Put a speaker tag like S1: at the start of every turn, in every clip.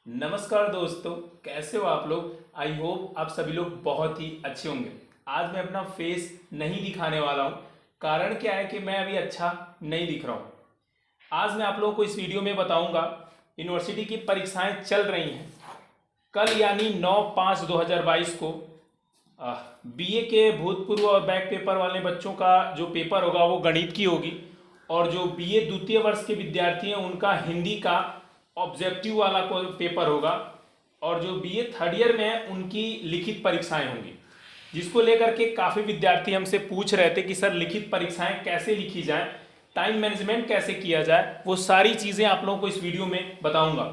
S1: नमस्कार दोस्तों, कैसे हो आप लोग। आई होप आप सभी लोग बहुत ही अच्छे होंगे। आज मैं अपना फेस नहीं दिखाने वाला हूँ। कारण क्या है कि मैं अभी अच्छा नहीं दिख रहा हूँ। आज मैं आप लोगों को इस वीडियो में बताऊंगा, यूनिवर्सिटी की परीक्षाएं चल रही हैं। कल यानी 9/5/2022 को बीए के भूतपूर्व और बैक पेपर वाले बच्चों का जो पेपर होगा वो गणित की होगी। और जो बीए द्वितीय वर्ष के विद्यार्थी हैं उनका हिंदी का ऑब्जेक्टिव वाला कोई पेपर होगा। और जो बीए थर्ड ईयर में है उनकी लिखित परीक्षाएं होंगी, जिसको लेकर के काफ़ी विद्यार्थी हमसे पूछ रहे थे कि सर लिखित परीक्षाएं कैसे लिखी जाए, टाइम मैनेजमेंट कैसे किया जाए। वो सारी चीज़ें आप लोगों को इस वीडियो में बताऊंगा।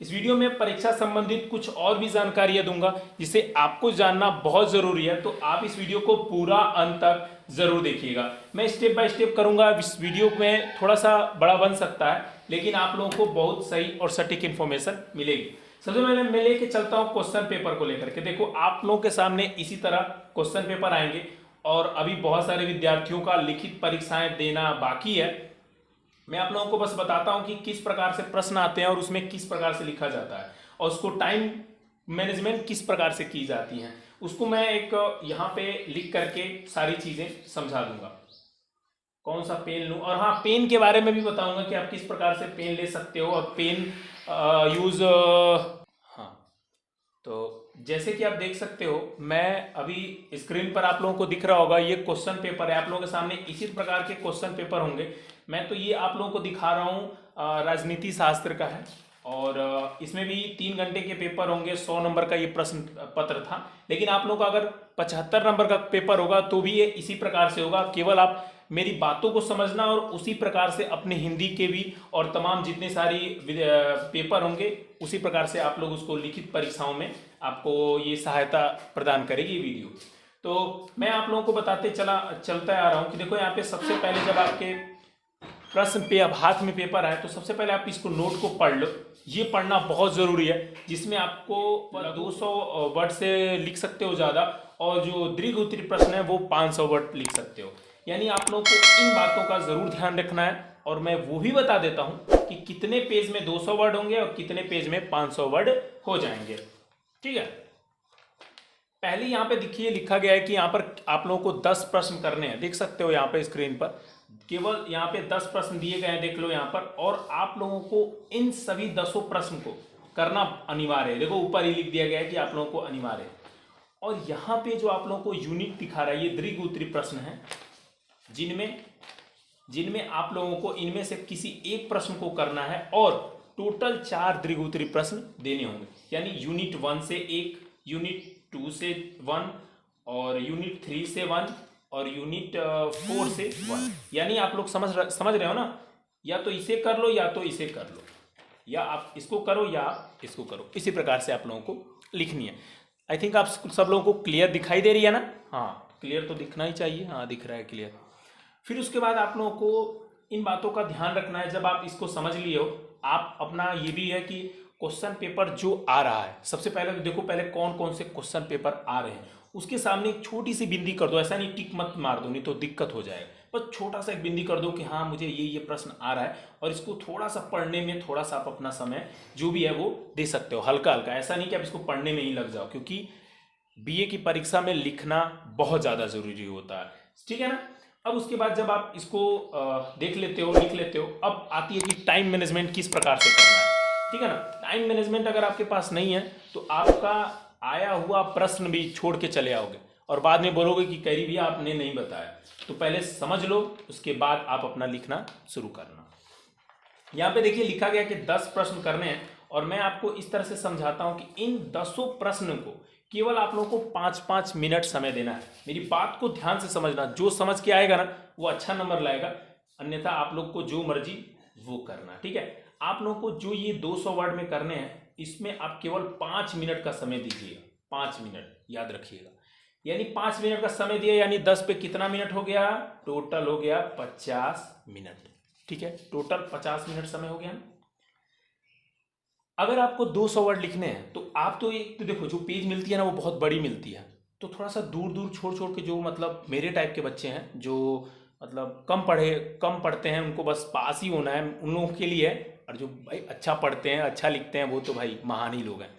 S1: इस वीडियो में परीक्षा संबंधित कुछ और भी जानकारियां दूंगा जिसे आपको जानना बहुत ज़रूरी है। तो आप इस वीडियो को पूरा अंत तक ज़रूर देखिएगा। मैं स्टेप बाय स्टेप करूंगा। इस वीडियो में थोड़ा सा बड़ा बन सकता है, लेकिन आप लोगों को बहुत सही और सटीक इन्फॉर्मेशन मिलेगी। सबसे पहले मैं लेके चलता हूँ क्वेश्चन पेपर को लेकर के। देखो, आप लोगों के सामने इसी तरह क्वेश्चन पेपर आएंगे और अभी बहुत सारे विद्यार्थियों का लिखित परीक्षाएं देना बाकी है। मैं आप लोगों को बस बताता हूं कि किस प्रकार से प्रश्न आते हैं और उसमें किस प्रकार से लिखा जाता है और उसको टाइम मैनेजमेंट किस प्रकार से की जाती हैं, उसको मैं एक यहाँ पे लिख करके सारी चीजें समझा दूंगा। कौन सा पेन लूं, और हाँ, पेन के बारे में भी बताऊंगा कि आप किस प्रकार से पेन ले सकते हो और पेन यूज। हाँ, तो जैसे कि आप देख सकते हो, मैं अभी स्क्रीन पर आप लोगों को दिख रहा होगा, ये क्वेश्चन पेपर है। आप लोगों के सामने इसी प्रकार के क्वेश्चन पेपर होंगे। मैं तो ये आप लोगों को दिखा रहा हूँ, राजनीति शास्त्र का है। और इसमें भी 3 घंटे के पेपर होंगे। 100 नंबर का ये प्रश्न पत्र था। लेकिन आप लोगों का अगर 75 नंबर का पेपर होगा तो भी ये इसी प्रकार से होगा। केवल आप मेरी बातों को समझना और उसी प्रकार से अपने हिंदी के भी और तमाम जितने सारी पेपर होंगे उसी प्रकार से आप लोग उसको लिखित परीक्षाओं में आपको ये सहायता प्रदान करेगी ये वीडियो। तो मैं आप लोगों को बताते चलता आ रहा हूँ कि देखो, यहाँ पे सबसे पहले जब आपके प्रश्न पे अब हाथ में पेपर आए तो सबसे पहले आप इसको नोट को पढ़ लो। ये पढ़ना बहुत ज़रूरी है, जिसमें आपको 200 वर्ड से लिख सकते हो ज़्यादा, और जो दीर्घ उत्तरी प्रश्न है वो 500 वर्ड लिख सकते हो। यानी आप लोगों को इन बातों का ज़रूर ध्यान रखना है। और मैं वो भी बता देता हूँ कि कितने पेज में 200 वर्ड होंगे और कितने पेज में 500 वर्ड हो जाएंगे। ठीक है, पहले यहाँ पे देखिए लिखा गया है कि यहाँ पर आप लोगों को 10 प्रश्न करने हैं। देख सकते हो यहाँ पे स्क्रीन पर केवल यहाँ पे 10 प्रश्न दिए गए हैं, देख लो यहाँ पर। और आप लोगों को इन सभी 10 प्रश्न को करना अनिवार्य है। देखो, ऊपर ही लिख दिया गया है कि आप लोगों को अनिवार्य है। और यहाँ पे जो आप लोगों को यूनिट दिखा रहा है, ये दीर्घ उत्तरी प्रश्न है, जिनमें आप लोगों को इनमें से किसी एक प्रश्न को करना है और टोटल 4 दीर्घ उत्तरी प्रश्न देने होंगे। यानी यूनिट 1 से 1, यूनिट 2 से 1, और यूनिट 3 से 1, और यूनिट 4 से 1। यानी आप लोग समझ रहे हो ना। या तो इसे कर लो या तो इसे कर लो, या आप इसको करो या आप इसको करो। इसी प्रकार से आप लोगों को लिखनी है। आई थिंक आप सब लोगों को क्लियर दिखाई दे रही है ना। हाँ, क्लियर तो दिखना ही चाहिए। हाँ, दिख रहा है क्लियर। फिर उसके बाद आप लोगों को इन बातों का ध्यान रखना है। जब आप इसको समझ लिए हो, आप अपना ये भी है कि क्वेश्चन पेपर जो आ रहा है, सबसे पहले तो देखो पहले कौन कौन से क्वेश्चन पेपर आ रहे हैं, उसके सामने एक छोटी सी बिंदी कर दो। ऐसा नहीं टिक मत मार दो, नहीं तो दिक्कत हो जाएगा। बस छोटा सा एक बिंदी कर दो कि हाँ, मुझे ये प्रश्न आ रहा है। और इसको थोड़ा सा पढ़ने में थोड़ा सा आप अपना समय जो भी है वो दे सकते हो, हल्का हल्का। ऐसा नहीं कि आप इसको पढ़ने में ही लग जाओ, क्योंकि बीए की परीक्षा में लिखना बहुत ज़्यादा ज़रूरी होता है। ठीक है ना। अब उसके बाद जब आप इसको देख लेते हो, लिख लेते हो, अब आती है कि टाइम मैनेजमेंट किस प्रकार से करना है। ठीक है ना। टाइम मैनेजमेंट अगर आपके पास नहीं है तो आपका आया हुआ प्रश्न भी छोड़ के चले आओगे और बाद में बोलोगे कि करी भैया आपने नहीं बताया। तो पहले समझ लो, उसके बाद आप अपना लिखना शुरू करना। यहाँ पे देखिए लिखा गया कि 10 प्रश्न करने हैं, और मैं आपको इस तरह से समझाता हूँ कि इन 10 प्रश्न को केवल आप लोगों को 5-5 मिनट समय देना है। मेरी बात को ध्यान से समझना। जो समझ के आएगा ना वो अच्छा नंबर लाएगा, अन्यथा आप लोग को जो मर्जी वो करना। ठीक है। आप लोगों को जो ये 200 वर्ड में करने हैं, इसमें आप केवल 5 मिनट का समय दीजिएगा। 5 मिनट याद रखिएगा। यानी 5 मिनट का समय दिया, यानी 10 पे कितना मिनट हो गया, टोटल हो गया 50 मिनट। ठीक है, टोटल 50 मिनट समय हो गया। अगर आपको 200 वर्ड लिखने हैं तो आप तो एक तो देखो, जो पेज मिलती है ना वो बहुत बड़ी मिलती है। तो थोड़ा सा दूर दूर छोड़ छोड़ के, जो मतलब मेरे टाइप के बच्चे हैं, जो मतलब कम पढ़ते हैं, उनको बस पास ही होना है, उन लोगों के लिए और जो भाई अच्छा पढ़ते हैं, अच्छा लिखते हैं, वो तो भाई महान ही लोग हैं।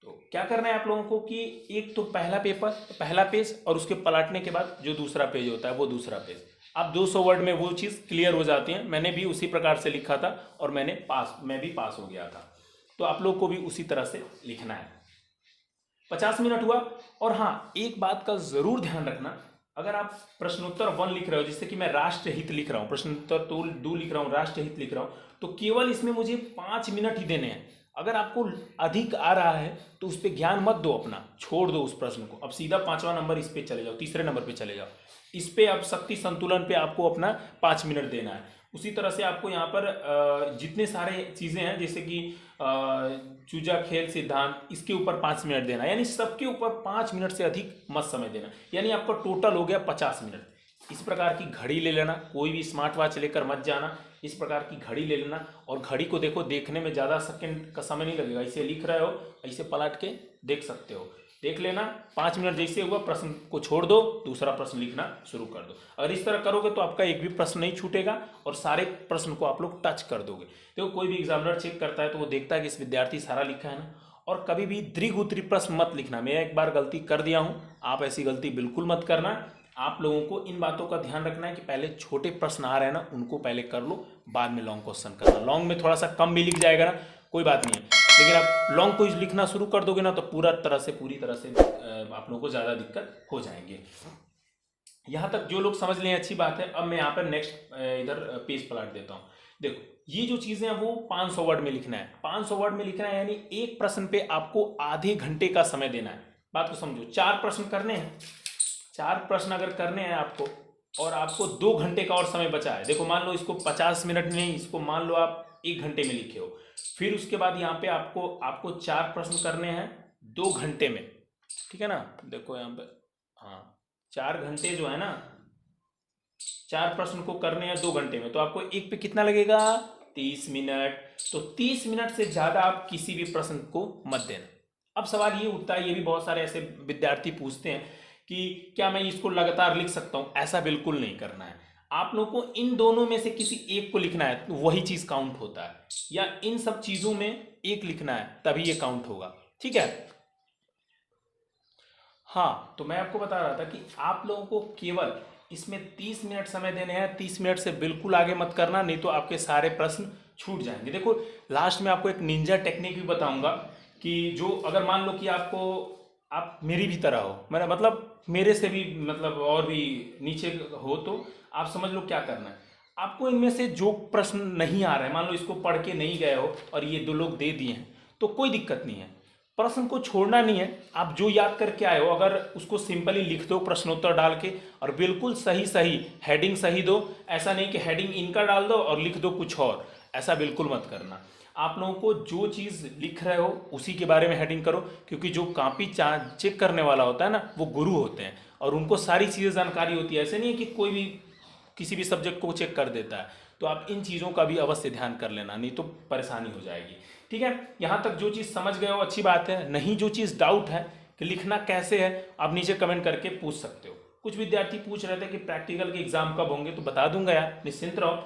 S1: तो क्या करना है आप लोगों को कि एक तो पहला पेज और उसके पलटने के बाद जो दूसरा पेज होता है वो दूसरा पेज, आप 200 वर्ड में वो चीज़ क्लियर हो जाती है। मैंने भी उसी प्रकार से लिखा था और मैं भी पास हो गया था। तो आप लोग को भी उसी तरह से लिखना है। 50 मिनट हुआ। और हाँ, एक बात का जरूर ध्यान रखना, अगर आप प्रश्नोत्तर 1 लिख रहे हो, जिससे कि मैं राष्ट्रहित लिख रहा हूँ, प्रश्नोत्तर 2 लिख रहा हूँ, राष्ट्रहित लिख रहा हूँ, तो केवल इसमें मुझे 5 मिनट ही देने हैं। अगर आपको अधिक आ रहा है तो उस पर ध्यान मत दो, अपना छोड़ दो उस प्रश्न को। अब सीधा 5वां नंबर इस पे चले जाओ, तीसरे नंबर पे चले जाओ। इस पे अब शक्ति संतुलन पे आपको अपना 5 मिनट देना है। उसी तरह से आपको यहाँ पर जितने सारे चीज़ें हैं, जैसे कि चूजा खेल सिद्धांत, इसके ऊपर 5 मिनट देना, यानी सबके ऊपर 5 मिनट से अधिक मत समय देना, यानी आपका टोटल हो गया 50 मिनट। इस प्रकार की घड़ी ले लेना, कोई भी स्मार्ट वॉच लेकर मत जाना, इस प्रकार की घड़ी ले लेना। और घड़ी को देखो, देखने में ज़्यादा सेकंड का समय नहीं लगेगा, ऐसे लिख रहे हो, ऐसे पलट के देख सकते हो, देख लेना। 5 मिनट जैसे हुआ, प्रश्न को छोड़ दो, दूसरा प्रश्न लिखना शुरू कर दो। अगर इस तरह करोगे तो आपका एक भी प्रश्न नहीं छूटेगा और सारे प्रश्न को आप लोग टच कर दोगे। देखो, कोई भी एग्जामिनर चेक करता है तो वो देखता है कि इस विद्यार्थी सारा लिखा है ना। और कभी भी दीर्घ उत्तरी प्रश्न मत लिखना। मैं एक बार गलती कर दिया हूँ, आप ऐसी गलती बिल्कुल मत करना। आप लोगों को इन बातों का ध्यान रखना है कि पहले छोटे प्रश्न आ रहे हैं ना, उनको पहले कर लो, बाद में लॉन्ग क्वेश्चन करना। लॉन्ग में थोड़ा सा कम भी लिख जाएगा ना, कोई बात नहीं है, लेकिन आप लॉन्ग को लिखना शुरू कर दोगे ना तो पूरी तरह से आप लोगों को ज़्यादा दिक्कत हो जाएंगे। यहाँ तक जो लोग समझ लें अच्छी बात है। अब मैं यहाँ पर नेक्स्ट इधर पेज पलट देता हूँ। देखो, ये जो चीज़ें हैं वो 500 वर्ड में लिखना है। 500 वर्ड में लिखना है, यानी एक प्रश्न पे आपको आधे घंटे का समय देना है। बात को समझो, 4 प्रश्न करने हैं, 4 प्रश्न अगर करने हैं आपको, और आपको 2 घंटे का और समय बचा है। देखो, मान लो इसको 50 मिनट नहीं, इसको मान लो आप 1 घंटे में लिखे हो। फिर उसके बाद यहाँ पे आपको 4 प्रश्न करने हैं 2 घंटे में, ठीक है ना। देखो यहाँ पे, हाँ, 4 घंटे जो है ना, 4 प्रश्न को करने हैं 2 घंटे में, तो आपको एक पे कितना लगेगा, 30 मिनट। तो 30 मिनट से ज़्यादा आप किसी भी प्रश्न को मत देना। अब सवाल ये उठता है, ये भी बहुत सारे ऐसे विद्यार्थी पूछते हैं कि क्या मैं इसको लगातार लिख सकता हूँ। ऐसा बिल्कुल नहीं करना है। आप लोग को इन दोनों में से किसी एक को लिखना है, तो वही चीज़ काउंट होता है, या इन सब चीज़ों में एक लिखना है, तभी ये काउंट होगा, ठीक है। हाँ, तो मैं आपको बता रहा था कि आप लोगों को केवल इसमें 30 मिनट समय देने हैं। 30 मिनट से बिल्कुल आगे मत करना, नहीं तो आपके सारे प्रश्न छूट जाएंगे। देखो, लास्ट में आपको एक निंजा टेक्निक भी बताऊंगा कि जो अगर मान लो कि आप मेरी भी तरह हो, मेरा मतलब मेरे से भी मतलब और भी नीचे हो, तो आप समझ लो क्या करना है। आपको इनमें से जो प्रश्न नहीं आ रहा है, मान लो इसको पढ़ के नहीं गए हो और ये 2 लोग दे दिए हैं, तो कोई दिक्कत नहीं है, प्रश्न को छोड़ना नहीं है। आप जो याद करके आए हो, अगर उसको सिंपली लिख दो प्रश्नोत्तर डाल के, और बिल्कुल सही हेडिंग सही दो। ऐसा नहीं कि हेडिंग इनका डाल दो और लिख दो कुछ और, ऐसा बिल्कुल मत करना। आप लोगों को जो चीज़ लिख रहे हो उसी के बारे में हेडिंग करो, क्योंकि जो कॉपी चेक करने वाला होता है ना, वो गुरु होते हैं और उनको सारी चीज़ें जानकारी होती है। ऐसे नहीं है कि कोई भी किसी भी सब्जेक्ट को चेक कर देता है। तो आप इन चीज़ों का भी अवश्य ध्यान कर लेना, नहीं तो परेशानी हो जाएगी, ठीक है। यहाँ तक जो चीज़ समझ गए हो अच्छी बात है। नहीं, जो चीज़ डाउट है कि लिखना कैसे है, आप नीचे कमेंट करके पूछ सकते हो। कुछ विद्यार्थी पूछ रहे थे कि प्रैक्टिकल के एग्जाम कब होंगे, तो बता दूंगा यार, निश्चिंत रहो।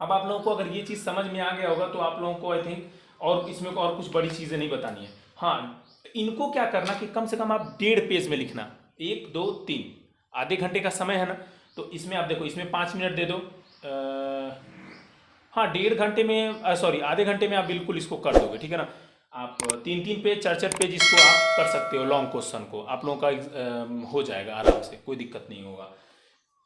S1: अब आप लोगों को अगर ये चीज़ समझ में आ गया होगा तो आप लोगों को आई थिंक और इसमें और कुछ बड़ी चीज़ें नहीं बतानी है। हाँ, इनको क्या करना कि कम से कम आप 1.5 पेज में लिखना, 1 2 3, आधे घंटे का समय है ना, तो इसमें आप देखो, इसमें 5 मिनट दे दो। हाँ, 1.5 घंटे में, सॉरी, आधे घंटे में आप बिल्कुल इसको कर दोगे, ठीक है ना। आप 3 पेज 4 पेज इसको आप कर सकते हो। लॉन्ग क्वेश्चन को आप लोगों का हो जाएगा आराम से, कोई दिक्कत नहीं होगा।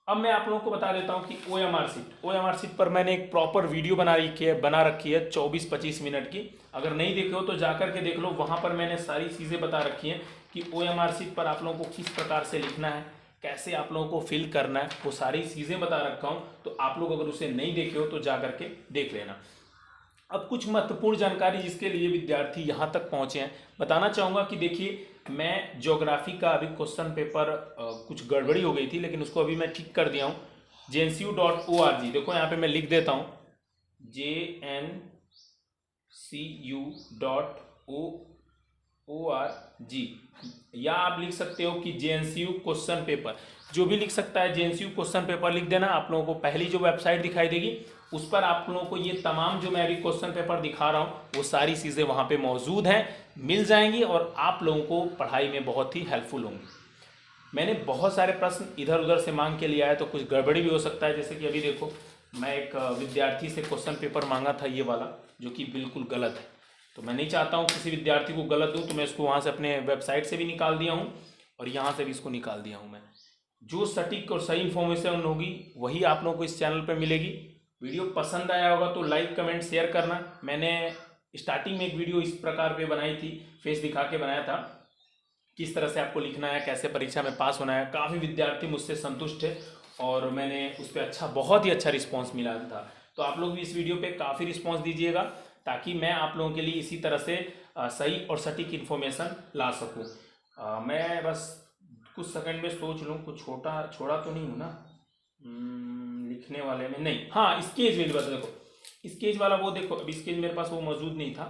S1: अब मैं आप लोगों को बता देता हूँ कि OMR शीट पर मैंने एक प्रॉपर वीडियो बना रखी है 24-25 मिनट की। अगर नहीं देखे हो तो जाकर के देख लो, वहाँ पर मैंने सारी चीज़ें बता रखी हैं कि OMR शीट पर आप लोगों को किस प्रकार से लिखना है, कैसे आप लोगों को फिल करना है, वो सारी चीज़ें बता रखा हूँ। तो आप लोग अगर उसे नहीं देखे हो तो जा करके देख लेना। अब कुछ महत्वपूर्ण जानकारी जिसके लिए विद्यार्थी यहाँ तक पहुँचे हैं, बताना चाहूँगा कि देखिए, मैं ज्योग्राफी का अभी क्वेश्चन पेपर कुछ गड़बड़ी हो गई थी, लेकिन उसको अभी मैं ठीक कर दिया हूँ। JNCU.org, देखो यहाँ पे मैं लिख देता हूँ JNCU.org, या आप लिख सकते हो कि JNCU क्वेश्चन पेपर, जो भी लिख सकता है JNCU क्वेश्चन पेपर लिख देना। आप लोगों को पहली जो वेबसाइट दिखाई देगी उस पर आप लोगों को ये तमाम जो मैं अभी क्वेश्चन पेपर दिखा रहा हूँ वो सारी चीज़ें वहाँ पे मौजूद हैं, मिल जाएंगी और आप लोगों को पढ़ाई में बहुत ही हेल्पफुल होंगी। मैंने बहुत सारे प्रश्न इधर उधर से मांग के लिया है, तो कुछ गड़बड़ी भी हो सकता है। जैसे कि अभी देखो, मैं एक विद्यार्थी से क्वेश्चन पेपर मांगा था ये वाला, जो कि बिल्कुल गलत है। तो मैं नहीं चाहता हूँ किसी विद्यार्थी को गलत दूँ, तो मैं इसको वहाँ से अपने वेबसाइट से भी निकाल दिया हूँ और यहाँ से भी इसको निकाल दिया हूँ मैं। जो सटीक और सही इन्फॉर्मेशन होगी वही आप लोगों को इस चैनल पर मिलेगी। वीडियो पसंद आया होगा तो लाइक कमेंट शेयर करना। मैंने स्टार्टिंग में एक वीडियो इस प्रकार पे बनाई थी, फेस दिखा के बनाया था, किस तरह से आपको लिखना है, कैसे परीक्षा में पास होना है। काफ़ी विद्यार्थी मुझसे संतुष्ट थे और मैंने उस पर बहुत ही अच्छा रिस्पॉन्स मिला था। तो आप लोग भी इस वीडियो पे काफ़ी रिस्पॉन्स दीजिएगा, ताकि मैं आप लोगों के लिए इसी तरह से सही और सटीक इन्फॉर्मेशन ला सकूँ। मैं बस कुछ सेकंड में सोच लूँ, कुछ छोड़ा तो नहीं हूँ ना लिखने वाले में। नहीं, हाँ, स्केच वेज, बस देखो स्केच वाला वो देखो, अब स्केच मेरे पास वो मौजूद नहीं था।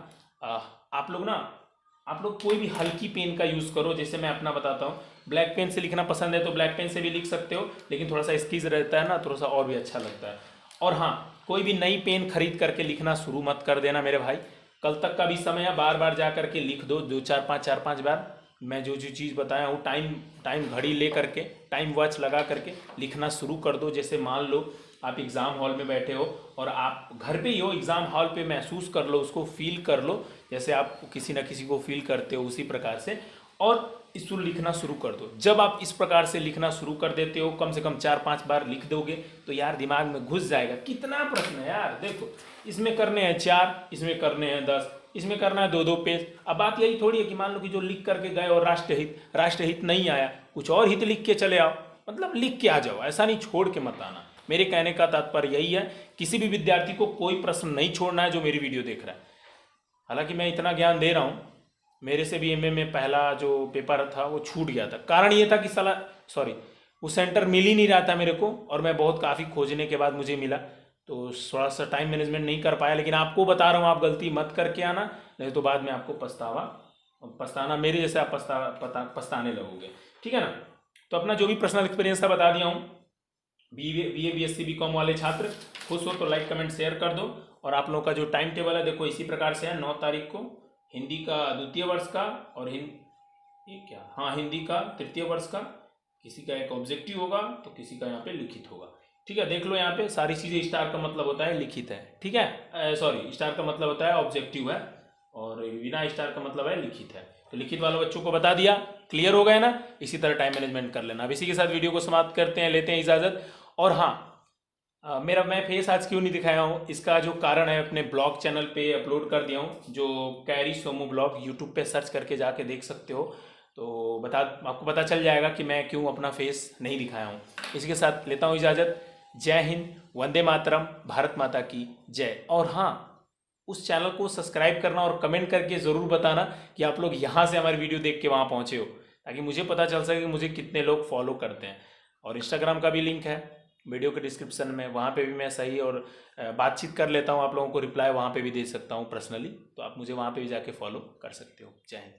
S1: आप लोग कोई भी हल्की पेन का यूज़ करो। जैसे मैं अपना बताता हूँ, ब्लैक पेन से लिखना पसंद है तो ब्लैक पेन से भी लिख सकते हो, लेकिन थोड़ा सा स्केच रहता है ना, थोड़ा सा और भी अच्छा लगता है। और हाँ, कोई भी नई पेन खरीद करके लिखना शुरू मत कर देना मेरे भाई। कल तक का भी समय है, बार बार जा करके लिख दो, 4-5 बार। मैं जो चीज़ बताया हूँ, टाइम घड़ी ले करके, टाइम वॉच लगा करके लिखना शुरू कर दो। जैसे मान लो आप एग्ज़ाम हॉल में बैठे हो और आप घर पे ही हो, एग्ज़ाम हॉल पे महसूस कर लो, उसको फील कर लो, जैसे आप किसी न किसी को फील करते हो उसी प्रकार से, और इसको लिखना शुरू कर दो। जब आप इस प्रकार से लिखना शुरू कर देते हो, कम से कम 4-5 बार लिख दोगे तो यार दिमाग में घुस जाएगा। कितना प्रश्न है यार, देखो इसमें करने हैं 4, इसमें करने हैं 10, इसमें करना है 2-2 पेज। अब बात यही थोड़ी है कि मान लो कि जो लिख करके गए और राष्ट्रहित नहीं आया, कुछ और हित लिख के चले आओ, मतलब लिख के आ जाओ, ऐसा नहीं छोड़ के मत आना। मेरे कहने का तात्पर्य यही है, किसी भी विद्यार्थी को कोई प्रश्न नहीं छोड़ना है जो मेरी वीडियो देख रहा है। हालांकि मैं इतना ज्ञान दे रहा हूँ, मेरे से भी एमए में पहला जो पेपर था वो छूट गया था। कारण ये था कि वो सेंटर मिल ही नहीं रहा था मेरे को, और मैं बहुत काफ़ी खोजने के बाद मुझे मिला, तो थोड़ा सा टाइम मैनेजमेंट नहीं कर पाया। लेकिन आपको बता रहा हूँ, आप गलती मत करके आना, नहीं तो बाद में आपको पछताना मेरे जैसे आप पछताने लगोगे, ठीक है ना। तो अपना जो भी पर्सनल एक्सपीरियंस था बता दिया हूँ। BA BSc BCom वाले छात्र खुश हो तो लाइक कमेंट शेयर कर दो। और आप लोगों का जो टाइम टेबल है देखो इसी प्रकार से है। 9 तारीख को हिंदी का 2य वर्ष का, और हिंदी का 3य वर्ष का, किसी का एक ऑब्जेक्टिव होगा तो किसी का यहाँ पे लिखित होगा, ठीक है। देख लो यहाँ पे सारी चीज़ें, स्टार का मतलब होता है लिखित है, ठीक है। स्टार का मतलब होता है ऑब्जेक्टिव है, और बिना स्टार का मतलब है लिखित है। तो लिखित वालों बच्चों को बता दिया, क्लियर हो गया ना। इसी तरह टाइम मैनेजमेंट कर लेना। अब इसी के साथ वीडियो को समाप्त करते हैं, लेते हैं इजाज़त। और हाँ, मैं फेस आज क्यों नहीं दिखाया हूँ, इसका जो कारण है अपने ब्लॉग चैनल पे अपलोड कर दिया हूँ, जो कैरी सोमू ब्लॉग, यूट्यूब पे सर्च करके जाके देख सकते हो। तो आपको पता चल जाएगा कि मैं क्यों अपना फेस नहीं दिखाया हूँ। इसी के साथ लेता हूँ इजाज़त। जय हिंद, वंदे मातरम, भारत माता की जय। और हाँ, उस चैनल को सब्सक्राइब करना और कमेंट करके ज़रूर बताना कि आप लोग यहाँ से हमारी वीडियो देख के वहाँ पहुँचे हो, ताकि मुझे पता चल सके कि मुझे कितने लोग फॉलो करते हैं। और इंस्टाग्राम का भी लिंक है वीडियो के डिस्क्रिप्शन में, वहाँ पे भी मैं सही और बातचीत कर लेता हूँ, आप लोगों को रिप्लाई वहाँ पे भी दे सकता हूँ पर्सनली, तो आप मुझे वहाँ पे भी जाके फॉलो कर सकते हो। जय हिंद।